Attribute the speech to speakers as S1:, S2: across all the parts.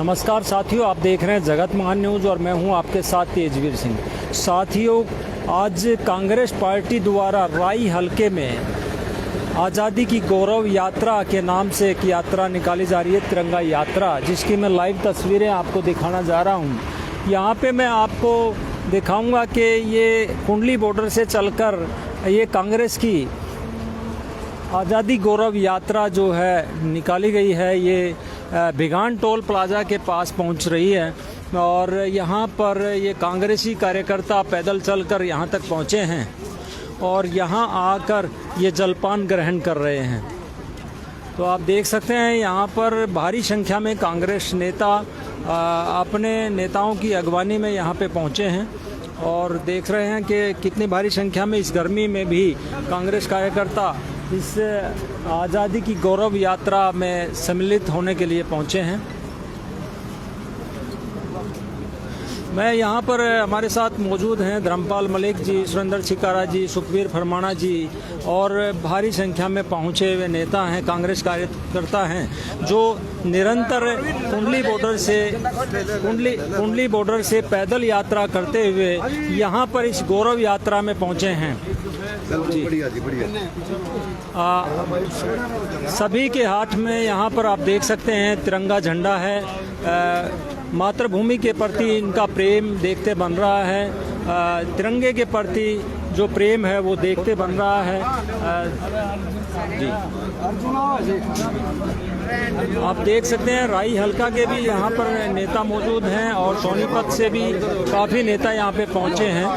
S1: नमस्कार साथियों, आप देख रहे हैं जगत महान न्यूज़ और मैं हूं आपके साथ तेजवीर सिंह। साथियों, आज कांग्रेस पार्टी द्वारा राई हलके में आज़ादी की गौरव यात्रा के नाम से एक यात्रा निकाली जा रही है, तिरंगा यात्रा, जिसकी मैं लाइव तस्वीरें आपको दिखाना जा रहा हूं। यहां पे मैं आपको दिखाऊंगा कि ये कुंडली बॉर्डर से चलकर ये कांग्रेस की आज़ादी गौरव यात्रा जो है निकाली गई है, ये भिगान टोल प्लाजा के पास पहुंच रही है और यहां पर ये कांग्रेसी कार्यकर्ता पैदल चलकर यहां तक पहुंचे हैं और यहां आकर ये जलपान ग्रहण कर रहे हैं। तो आप देख सकते हैं यहां पर भारी संख्या में कांग्रेस नेता अपने नेताओं की अगवानी में यहां पे पहुंचे हैं और देख रहे हैं कि कितनी भारी संख्या में इस गर्मी में भी कांग्रेस कार्यकर्ता इस आज़ादी की गौरव यात्रा में सम्मिलित होने के लिए पहुंचे हैं। मैं यहाँ पर हमारे साथ मौजूद हैं धर्मपाल मलिक जी, सुरेंद्र छिकारा जी, सुखबीर फरमाना जी और भारी संख्या में पहुँचे हुए नेता हैं, कांग्रेस कार्यकर्ता हैं जो निरंतर कुंडली बॉर्डर से पैदल यात्रा करते हुए यहाँ पर इस गौरव यात्रा में पहुँचे हैं। सभी के हाथ में यहाँ पर आप देख सकते हैं तिरंगा झंडा है। मातृभूमि के प्रति इनका प्रेम देखते बन रहा है, तिरंगे के प्रति जो प्रेम है वो देखते बन रहा है। जी, आप देख सकते हैं राई हल्का के भी यहाँ पर नेता मौजूद हैं और सोनीपत से भी काफ़ी नेता यहाँ पे पहुँचे हैं।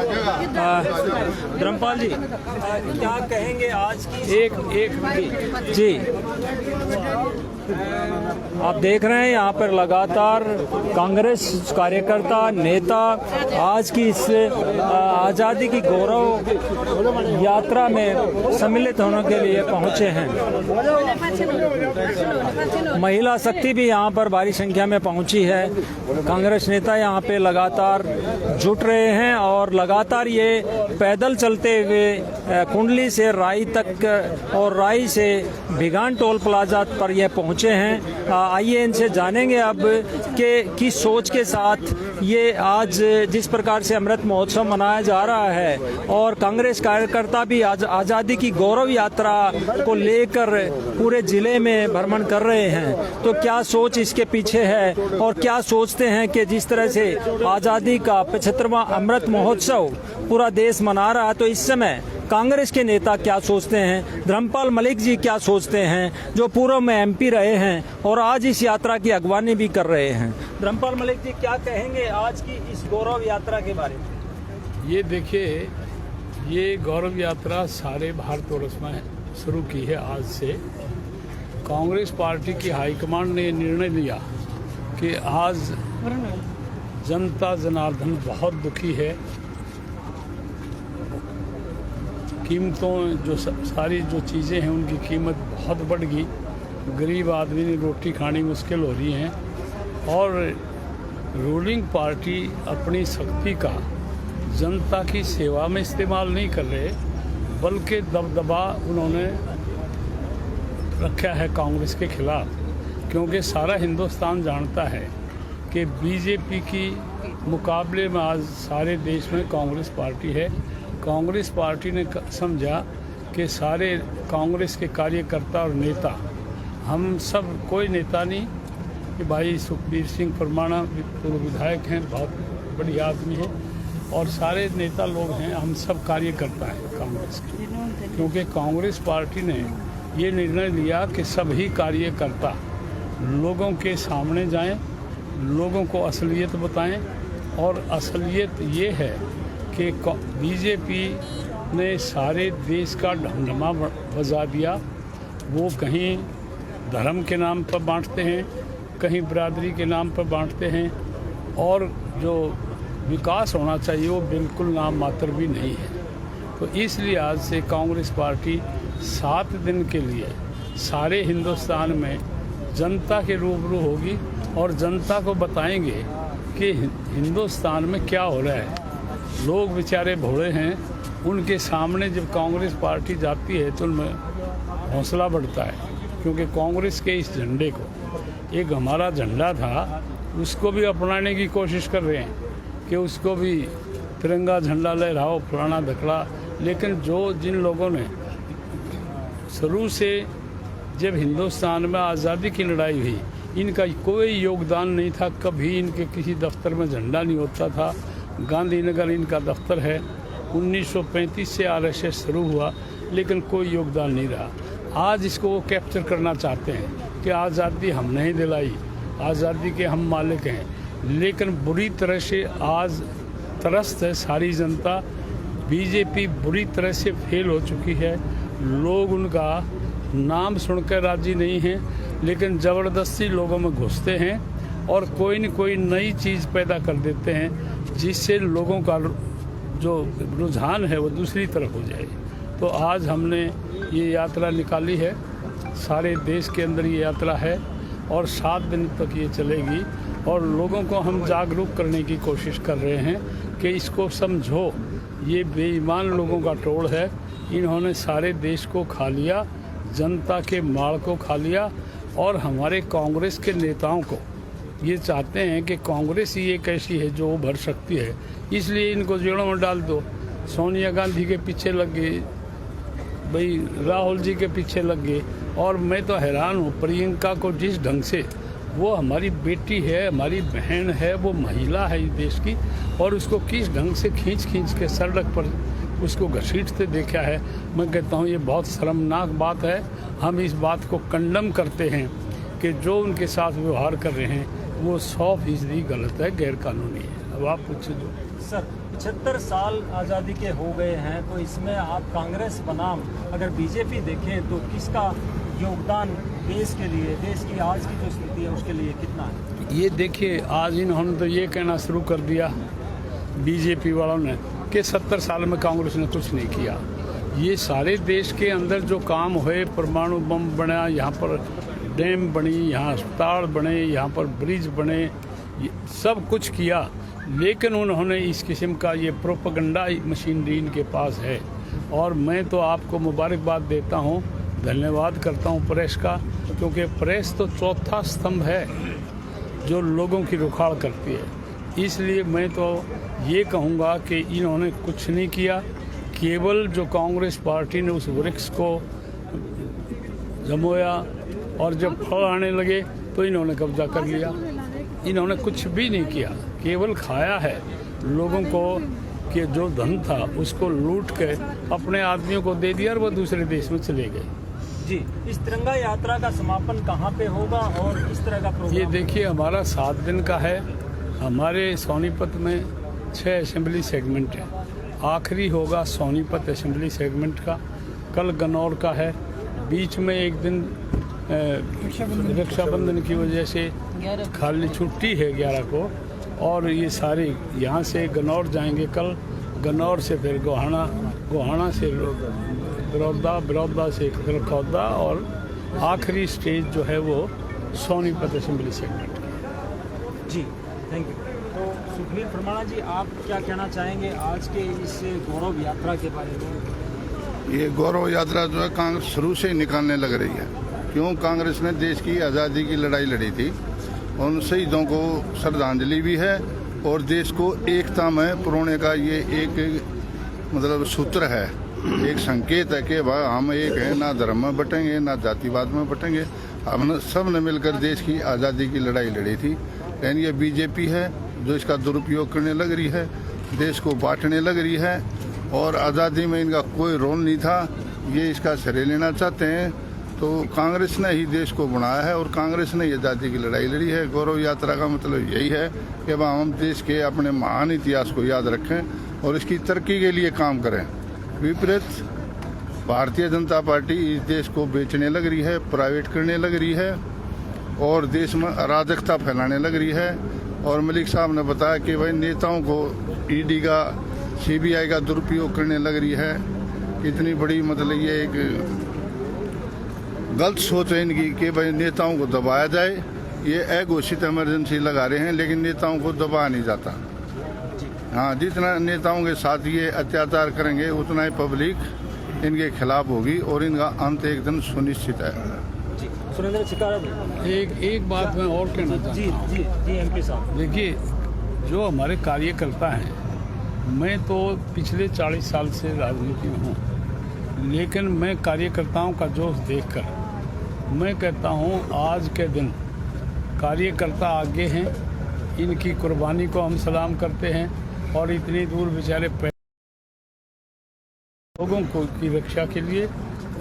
S1: धर्मपाल जी, क्या कहेंगे आज की जी आप देख रहे हैं यहाँ पर लगातार कांग्रेस कार्यकर्ता नेता आज की इस आज़ादी की गौरव यात्रा में सम्मिलित होने के लिए पहुँचे हैं। महिला शक्ति भी यहाँ पर भारी संख्या में पहुँची है। कांग्रेस नेता यहाँ पे लगातार जुट रहे हैं और लगातार ये पैदल चलते हुए कुंडली से राई तक और राई से भिगान टोल प्लाजा पर ये पहुँचे हैं। आइए इनसे जानेंगे अब कि किस सोच के साथ ये आज जिस प्रकार से अमृत महोत्सव मनाया जा रहा है और कांग्रेस कार्यकर्ता भी आज आज़ादी की गौरव यात्रा को लेकर पूरे जिले में भ्रमण कर रहे हैं, तो क्या सोच इसके पीछे है और क्या सोचते हैं कि जिस तरह से आज़ादी का 75वां अमृत महोत्सव पूरा देश मना रहा है, तो इस समय कांग्रेस के नेता क्या सोचते हैं, धर्मपाल मलिक जी क्या सोचते हैं जो पूर्व में एमपी रहे हैं और आज इस यात्रा की अगवानी भी कर रहे हैं। धर्मपाल मलिक जी, क्या कहेंगे आज की इस गौरव यात्रा के बारे में?
S2: ये देखिए, ये गौरव यात्रा सारे भारतवर्ष में शुरू की है आज से। कांग्रेस पार्टी की हाईकमान ने निर्णय लिया कि आज जनता जनार्दन बहुत दुखी है, कीमतों जो सारी जो चीज़ें हैं उनकी कीमत बहुत बढ़ गई, गरीब आदमी ने रोटी खानी मुश्किल हो रही हैं और रूलिंग पार्टी अपनी शक्ति का जनता की सेवा में इस्तेमाल नहीं कर रहे, बल्कि दबदबा उन्होंने रखा है कांग्रेस के खिलाफ। क्योंकि सारा हिंदुस्तान जानता है कि बीजेपी की मुकाबले में आज सारे देश में कांग्रेस पार्टी है। कांग्रेस पार्टी ने समझा कि सारे कांग्रेस के कार्यकर्ता और नेता, हम सब कोई नेता नहीं कि भाई सुखबीर सिंह फरमाना पूर्व विधायक हैं, बहुत बढ़िया आदमी है और सारे नेता लोग हैं, हम सब कार्यकर्ता हैं कांग्रेस के। क्योंकि कांग्रेस पार्टी ने ये निर्णय लिया कि सभी कार्यकर्ता लोगों के सामने जाएं, लोगों को असलियत बताएं और असलियत ये है कि बीजेपी ने सारे देश का ढमढमा बजा दिया। वो कहीं धर्म के नाम पर बांटते हैं, कहीं बिरादरी के नाम पर बांटते हैं और जो विकास होना चाहिए वो बिल्कुल नाम मात्र भी नहीं है। तो इसलिए आज से कांग्रेस पार्टी 7 दिन के लिए सारे हिंदुस्तान में जनता के रूबरू होगी और जनता को बताएंगे कि हिंदुस्तान में क्या हो रहा है। लोग बेचारे भोले हैं, उनके सामने जब कांग्रेस पार्टी जाती है तो उनमें हौसला बढ़ता है। क्योंकि कांग्रेस के इस झंडे को, एक हमारा झंडा था उसको भी अपनाने की कोशिश कर रहे हैं कि उसको भी तिरंगा झंडा लहराओ फलाना धकड़ा। लेकिन जिन लोगों ने शुरू से जब हिंदुस्तान में आज़ादी की लड़ाई हुई, इनका कोई योगदान नहीं था। कभी इनके किसी दफ्तर में झंडा नहीं होता था। गांधीनगर इनका दफ्तर है। 1935 से आरएसएस शुरू हुआ, लेकिन कोई योगदान नहीं रहा। आज इसको वो कैप्चर करना चाहते हैं कि आज़ादी हमने ही दिलाई, आज़ादी के हम मालिक हैं। लेकिन बुरी तरह से आज त्रस्त है सारी जनता। बीजेपी बुरी तरह से फेल हो चुकी है। लोग उनका नाम सुनकर राजी नहीं हैं, लेकिन ज़बरदस्ती लोगों में घुसते हैं और कोई न कोई नई चीज़ पैदा कर देते हैं, जिससे लोगों का जो रुझान है वो दूसरी तरफ हो जाए। तो आज हमने ये यात्रा निकाली है, सारे देश के अंदर ये यात्रा है और 7 दिन तक ये चलेगी। और लोगों को हम जागरूक करने की कोशिश कर रहे हैं कि इसको समझो, ये बेईमान लोगों का टोल है। इन्होंने सारे देश को खा लिया, जनता के माल को खा लिया। और हमारे कांग्रेस के नेताओं को ये चाहते हैं कि कांग्रेस ही एक ऐसी है जो उभर सकती है, इसलिए इनको जेलों में डाल दो। सोनिया गांधी के पीछे लग गए, भाई राहुल जी के पीछे लग गए। और मैं तो हैरान हूँ, प्रियंका को जिस ढंग से, वो हमारी बेटी है, हमारी बहन है, वो महिला है इस देश की, और उसको किस ढंग से खींच के सड़क पर उसको घसीटते देखा है। मैं कहता हूँ ये बहुत शर्मनाक बात है। हम इस बात को कंडम करते हैं कि जो उनके साथ व्यवहार कर रहे हैं वो 100% गलत है, गैर कानूनी है। अब आप पूछे जो
S1: सर 75 साल आज़ादी के हो गए हैं, तो इसमें आप कांग्रेस बनाम अगर बीजेपी देखें तो किसका योगदान देश के लिए, देश की आज की जो स्थिति है उसके लिए कितना है?
S2: ये देखिए, आज इन्होंने तो ये कहना शुरू कर दिया बीजेपी वालों ने कि 70 साल में कांग्रेस ने कुछ नहीं किया। ये सारे देश के अंदर जो काम हुए, परमाणु बम बना, यहाँ पर डैम बनी, यहाँ अस्पताल बने, यहाँ पर ब्रिज बने, सब कुछ किया। लेकिन उन्होंने इस किस्म का ये प्रोपेगेंडा मशीनरी इनके पास है। और मैं तो आपको मुबारकबाद देता हूँ, धन्यवाद करता हूँ प्रेस का, क्योंकि प्रेस तो चौथा स्तंभ है जो लोगों की रुखाड़ करती है। इसलिए मैं तो ये कहूँगा कि इन्होंने कुछ नहीं किया। केवल जो कांग्रेस पार्टी ने उस वृक्ष को जमोया और जब फल आने लगे तो इन्होंने कब्जा कर लिया। इन्होंने कुछ भी नहीं किया, केवल खाया है लोगों को कि जो धन था उसको लूट के अपने आदमियों को दे दिया और वो दूसरे देश में चले गए।
S1: जी, इस तिरंगा यात्रा का समापन कहाँ पे होगा और इस तरह का प्रोग्राम?
S2: ये देखिए, हमारा 7 दिन का है। हमारे सोनीपत में 6 असेंबली सेगमेंट है। आखिरी होगा सोनीपत असेंबली सेगमेंट का। कल गन्नौर का है। बीच में एक दिन रक्षाबंधन की वजह से खाली छुट्टी है 11 को। और ये सारे यहाँ से गन्नौर जाएंगे कल, गन्नौर से फिर गोहाना, गोहाना से बड़ौदा से खरखौदा, और आखिरी स्टेज जो है वो सोनीपत असेंबली सेगमेंट की।
S1: जी, थैंक यू। तो सुखबीर फरमाना जी, आप क्या कहना चाहेंगे आज के इस गौरव यात्रा के बारे में?
S3: ये गौरव यात्रा जो है कांग्रेस शुरू से ही निकालने लग रही है। क्यों? कांग्रेस ने देश की आज़ादी की लड़ाई लड़ी थी, उन शहीदों को श्रद्धांजलि भी है और देश को एकता में पुरोने का ये एक मतलब सूत्र है, एक संकेत है कि भाई हम एक हैं, ना धर्म में बटेंगे ना जातिवाद में बटेंगे। हमने सब ने मिलकर देश की आज़ादी की लड़ाई लड़ी थी। लेकिन ये बीजेपी है जो इसका दुरुपयोग करने लग रही है, देश को बांटने लग रही है, और आज़ादी में इनका कोई रोल नहीं था, ये इसका श्रेय लेना चाहते हैं। तो कांग्रेस ने ही देश को बनाया है और कांग्रेस ने आज़ादी की लड़ाई लड़ी है। गौरव यात्रा का मतलब यही है कि हम देश के अपने महान इतिहास को याद रखें और इसकी तरक्की के लिए काम करें। विपरीत भारतीय जनता पार्टी इस देश को बेचने लग रही है, प्राइवेट करने लग रही है और देश में अराजकता फैलाने लग रही है। और मलिक साहब ने बताया कि भाई नेताओं को ईडी का, सीबीआई का दुरुपयोग करने लग रही है। इतनी बड़ी मतलब ये एक गलत सोच है इनकी कि भाई नेताओं को दबाया जाए। ये अघोषित इमरजेंसी लगा रहे हैं, लेकिन नेताओं को दबाया नहीं जाता। हाँ, जितना नेताओं के साथ ये अत्याचार करेंगे उतना ही पब्लिक इनके खिलाफ होगी और इनका अंत एक दिन सुनिश्चित है।
S1: सुरेंद्र चिकारा जी।
S2: एक बात मैं और कहना
S1: जी
S2: चाहता हूँ।
S1: जी जी एमपी साहब,
S2: देखिए, जो हमारे कार्यकर्ता हैं, मैं तो पिछले 40 साल से राजनीति में हूँ, लेकिन मैं कार्यकर्ताओं का जोश देखकर मैं कहता हूँ आज के दिन कार्यकर्ता आगे हैं, इनकी कुर्बानी को हम सलाम करते हैं और इतनी दूर बेचारे लोगों को की रक्षा के लिए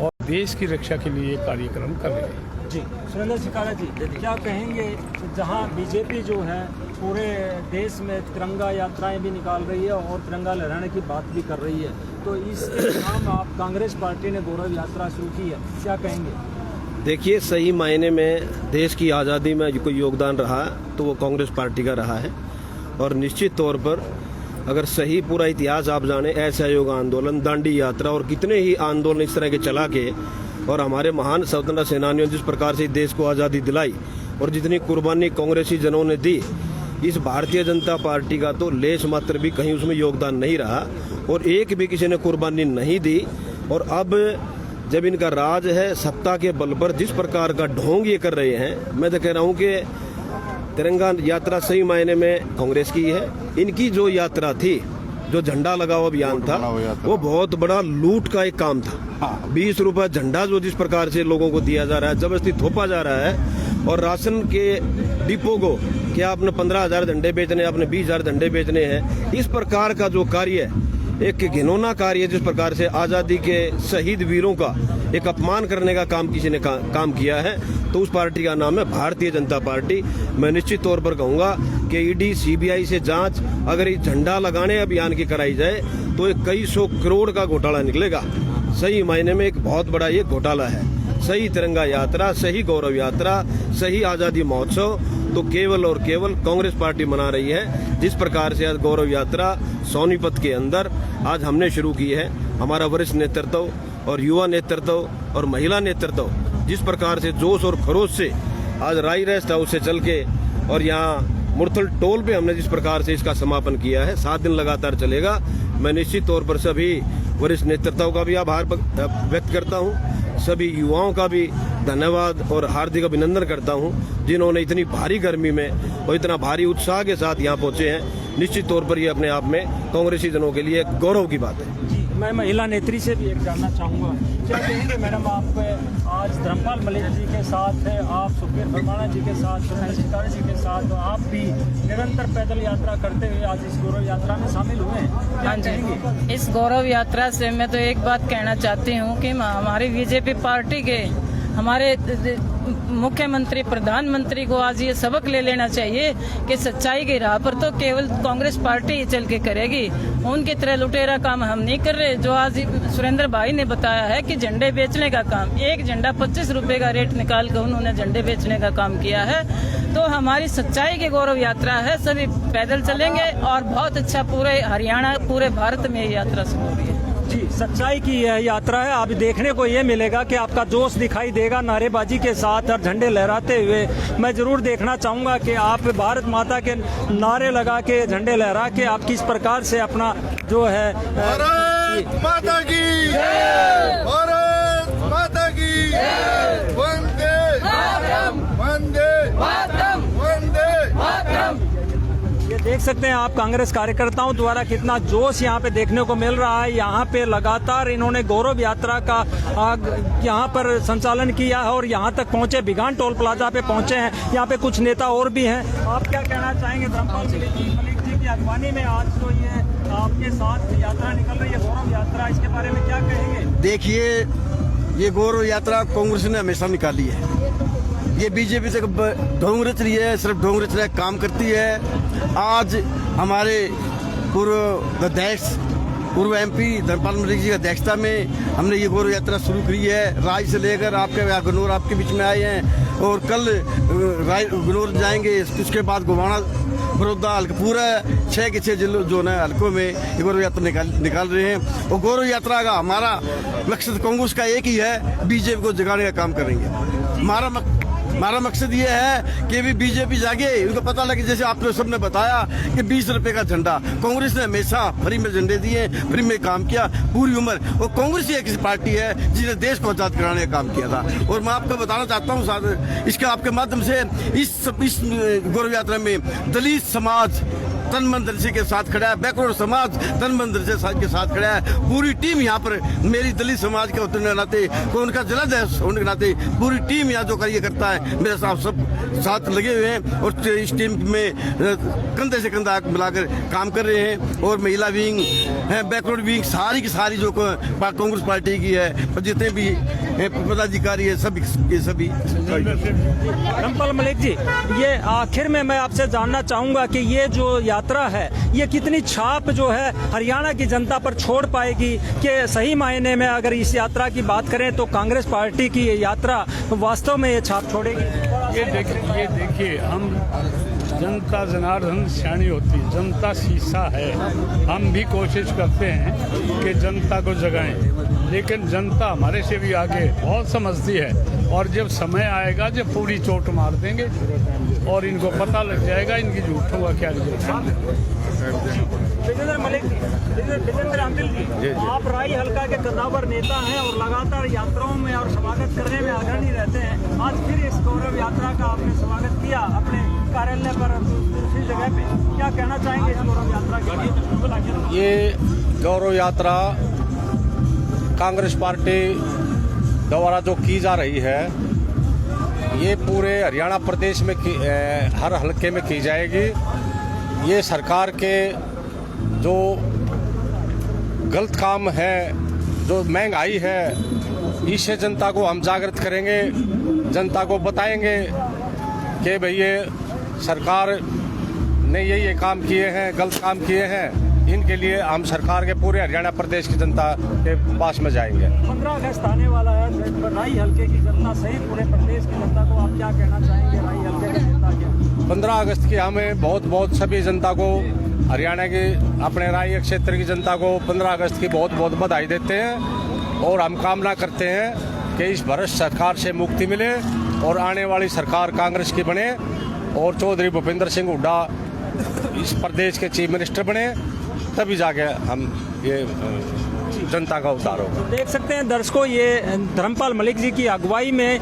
S2: और देश की रक्षा के लिए ये कार्यक्रम कर रहे हैं।
S1: जी सुरेंद्र चिकारा जी, क्या कहेंगे जहां बीजेपी जो है पूरे देश में तिरंगा यात्राएं भी निकाल रही है और तिरंगा लहराने की बात भी कर रही है, तो इस नाम आप कांग्रेस पार्टी ने गौरव यात्रा शुरू की है, क्या कहेंगे?
S4: देखिए, सही मायने में देश की आज़ादी में जो कोई योगदान रहा तो वो कांग्रेस पार्टी का रहा है। और निश्चित तौर पर अगर सही पूरा इतिहास आप जाने, असहयोग आंदोलन, दांडी यात्रा और कितने ही आंदोलन इस तरह के चला के और हमारे महान स्वतंत्रता सेनानियों जिस प्रकार से देश को आज़ादी दिलाई और जितनी कुर्बानी कांग्रेसी जनों ने दी, इस भारतीय जनता पार्टी का तो लेश मात्र भी कहीं उसमें योगदान नहीं रहा और एक भी किसी ने कुर्बानी नहीं दी। और अब जब इनका राज है, सत्ता के बल पर जिस प्रकार का ढोंग ये कर रहे हैं, मैं तो कह रहा हूँ कि तिरंगा यात्रा सही मायने में कांग्रेस की है। इनकी जो यात्रा थी, जो झंडा लगाओ अभियान था, वो बहुत बड़ा लूट का एक काम था। 20 रुपए झंडा जो जिस प्रकार से लोगों को दिया जा रहा है, जबरदस्ती थोपा जा रहा है और राशन के डिपो को क्या आपने 15,000 झंडे बेचने, आपने 20,000 झंडे बेचने हैं, इस प्रकार का जो कार्य है, एक घिनौना कार्य जिस प्रकार से आज़ादी के शहीद वीरों का एक अपमान करने का काम किसी ने काम किया है, तो उस पार्टी का नाम है भारतीय जनता पार्टी। मैं निश्चित तौर पर कहूँगा कि ईडी सीबीआई से जांच अगर इस झंडा लगाने अभियान की कराई जाए तो एक कई सौ करोड़ का घोटाला निकलेगा। सही मायने में एक बहुत बड़ा ये घोटाला है। सही तिरंगा यात्रा, सही गौरव यात्रा, सही आज़ादी महोत्सव तो केवल और केवल कांग्रेस पार्टी मना रही है। जिस प्रकार से आज गौरव यात्रा सोनीपत के अंदर आज हमने शुरू की है, हमारा वरिष्ठ नेतृत्व और युवा नेतृत्व और महिला नेतृत्व जिस प्रकार से जोश और खरोश से आज राई रेस्ट हाउस से चल के और यहाँ मुरथल टोल पे हमने जिस प्रकार से इसका समापन किया है, 7 दिन लगातार चलेगा। मैं निश्चित तौर पर सभी वरिष्ठ नेतृत्व का भी आभार व्यक्त करता हूँ, सभी युवाओं का भी धन्यवाद और हार्दिक अभिनंदन करता हूं, जिन्होंने इतनी भारी गर्मी में और इतना भारी उत्साह के साथ यहां पहुंचे हैं। निश्चित तौर पर ये अपने आप में कांग्रेसी जनों के लिए एक गौरव की बात है।
S1: जी, मैं महिला नेत्री से भी एक जानना चाहूँगा, क्या कहेंगे मैडम, आप आज धर्मपाल मलिक जी के साथ है, आप सुखबीर बारमाणा जी के साथ, सुरेंद्र चिकारा जी के साथ, आप भी निरंतर पैदल यात्रा करते हुए आज इस गौरव यात्रा में शामिल हुए हैं, क्या कहेंगे?
S5: इस गौरव यात्रा से मैं तो एक बात कहना चाहती हूँ कि हमारी बीजेपी पार्टी के हमारे मुख्यमंत्री प्रधानमंत्री को आज ये सबक ले लेना चाहिए कि सच्चाई की राह पर तो केवल कांग्रेस पार्टी ही चल के करेगी। उनकी तरह लुटेरा काम हम नहीं कर रहे। जो आज सुरेंद्र भाई ने बताया है कि झंडे बेचने का काम, एक झंडा 25 रुपए का रेट निकाल कर उन्होंने झंडे बेचने का काम किया है। तो हमारी सच्चाई की गौरव यात्रा है, सभी पैदल चलेंगे और बहुत अच्छा पूरे हरियाणा, पूरे भारत में ये यात्रा शुरू हो रही है।
S1: जी, सच्चाई की यह यात्रा है। अब देखने को ये मिलेगा कि आपका जोश दिखाई देगा नारेबाजी के साथ और झंडे लहराते हुए। मैं जरूर देखना चाहूंगा कि आप भारत माता के नारे लगा के, झंडे लहरा के आप किस प्रकार से अपना जो है
S3: भारत माता की भारत माता की वंदे वंदे वंदे।
S1: ये देख सकते हैं आप कांग्रेस कार्यकर्ताओं द्वारा कितना जोश यहाँ पे देखने को मिल रहा है। यहाँ पे लगातार इन्होंने गौरव यात्रा का यहाँ पर संचालन किया है और यहाँ तक पहुँचे, बिगान टोल प्लाजा पे पहुँचे हैं। यहाँ पे कुछ नेता और भी हैं। आप क्या कहना चाहेंगे धर्मपाल मलिक जी की अगवानी में आज तो ये आपके साथ यात्रा निकल रही है, गौरव यात्रा, इसके बारे में क्या कहेंगे?
S6: देखिए, ये गौरव यात्रा कांग्रेस ने हमेशा निकाली है। ये बीजेपी से ढोंग रच रही है, सिर्फ ढोंग रच रहा है, काम करती है। आज हमारे पूर्व अध्यक्ष, पूर्व एमपी धर्मपाल मलिक जी की अध्यक्षता में हमने ये गौरव यात्रा शुरू की है। राय से लेकर आपके गनौर आपके बीच में आए हैं और कल गनौर जाएंगे, उसके बाद गोवाना, बड़ौदा हल्का, पूरा 6 के 6 जिलों जो है हल्कों में ये गौरव यात्रा निकाल रहे हैं। और गौरव यात्रा का हमारा मकसद कांग्रेस का एक ही है, बीजेपी को जगाने का काम करेंगे। हमारा हमारा मकसद ये है कि भी बीजेपी जागे, उनको पता लगे, जैसे आपने सबने बताया कि 20 रुपए का झंडा कांग्रेस ने हमेशा फ्री में झंडे दिए, फ्री में काम किया पूरी उम्र। और कांग्रेस ही एक पार्टी है जिसने देश को आजाद कराने का काम किया था। और मैं आपको बताना चाहता हूँ साथ इसके आपके माध्यम से इस गौरव यात्रा में दलित समाज तन मन धन से के साथ खड़ा है, बैकवर्ड समाज तन मन धन से के साथ खड़ा है। पूरी टीम यहाँ पर मेरी दलित समाज के होने के नाते, को उनका जनादेश होने के नाते पूरी टीम यहाँ जो कार्य करता है मेरे साथ सब साथ लगे हुए हैं और इस टीम में कंधे से कंधा मिलाकर काम कर रहे हैं। और महिला विंग है, बैकवर्ड विंग, सारी की सारी जो कांग्रेस पार्टी की है, जितने भी पदाधिकारी है सभी।
S1: धर्मपाल मलिक जी, ये आखिर में मैं आपसे जानना चाहूंगा कि ये जो यात्रा है ये कितनी छाप जो है हरियाणा की जनता पर छोड़ पाएगी, कि सही मायने में अगर इस यात्रा की बात करें तो कांग्रेस पार्टी की ये यात्रा वास्तव में ये छाप छोड़ेगी?
S2: ये देखिए, हम जनता जनार्दन सियाणी होती, जनता शीशा है। हम भी कोशिश करते हैं कि जनता को जगाएं, लेकिन जनता हमारे से भी आगे बहुत समझती है। और जब समय आएगा जब पूरी चोट मार देंगे और इनको पता लग जाएगा इनकी झूठों का क्या रिजल्ट है।
S1: विजेंद्र मलिक जी, विजेंद्र अंतिल जी, आप राई हल्का के कद्दावर नेता हैं और लगातार यात्राओं में और स्वागत करने में अग्रणी रहते हैं। आज फिर इस गौरव यात्रा का आपने स्वागत किया अपने कार्यालय पर दूसरी जगह पे, क्या कहना चाहेंगे इस गौरव यात्रा के बारे?
S7: ये गौरव यात्रा कांग्रेस पार्टी द्वारा जो की जा रही है, ये पूरे हरियाणा प्रदेश में हर हलके में की जाएगी। ये सरकार के जो गलत काम है, जो महंगाई है, इससे जनता को हम जागृत करेंगे, जनता को बताएंगे कि भाई ये सरकार ने ये काम किए हैं, गलत काम किए हैं। इनके लिए हम सरकार के पूरे हरियाणा प्रदेश की जनता के पास में जाएंगे।
S1: 15 अगस्त आने वाला है, राई हल्के की जनता सहित पूरे प्रदेश की जनता को आप क्या कहना चाहेंगे? राई हल्के की जनता के
S7: 15 अगस्त की हमें बहुत सभी जनता को, हरियाणा की अपने राई क्षेत्र की जनता को 15 अगस्त की बहुत बधाई देते हैं। और हम कामना करते हैं कि इस भ्रष्ट सरकार से मुक्ति मिले और आने वाली सरकार कांग्रेस की बने और चौधरी भूपेंद्र सिंह हुड्डा इस प्रदेश के चीफ मिनिस्टर बने, तभी जाके हम ये जनता का उद्धार होगा।
S1: देख सकते हैं दर्शकों, ये धर्मपाल मलिक जी की अगुवाई में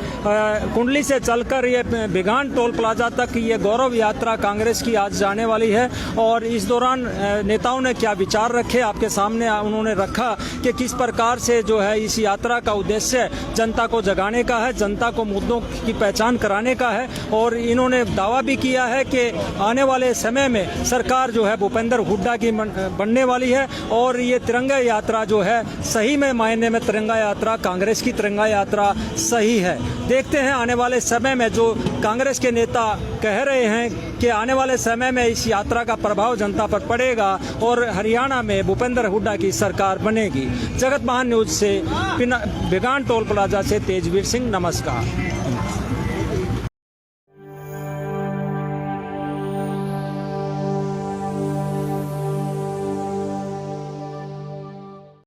S1: कुंडली से चलकर ये बिगान टोल प्लाजा तक ये गौरव यात्रा कांग्रेस की आज जाने वाली है। और इस दौरान नेताओं ने क्या विचार रखे आपके सामने उन्होंने रखा कि किस प्रकार से जो है इस यात्रा का उद्देश्य जनता को जगाने का है, जनता को मुद्दों की पहचान कराने का है। और इन्होंने दावा भी किया है कि आने वाले समय में सरकार जो है भूपेंद्र हुड्डा की बनने वाली है। और ये तिरंगा यात्रा जो है सही में मायने में तिरंगा यात्रा, कांग्रेस की तिरंगा यात्रा सही है। देखते हैं आने वाले समय में जो कांग्रेस के नेता कह रहे हैं कि आने वाले समय में इस यात्रा का प्रभाव जनता पर पड़ेगा और हरियाणा में भूपेंद्र हुड्डा की सरकार बनेगी। जगत महान न्यूज से बिगान टोल प्लाजा से तेजवीर सिंह, नमस्कार।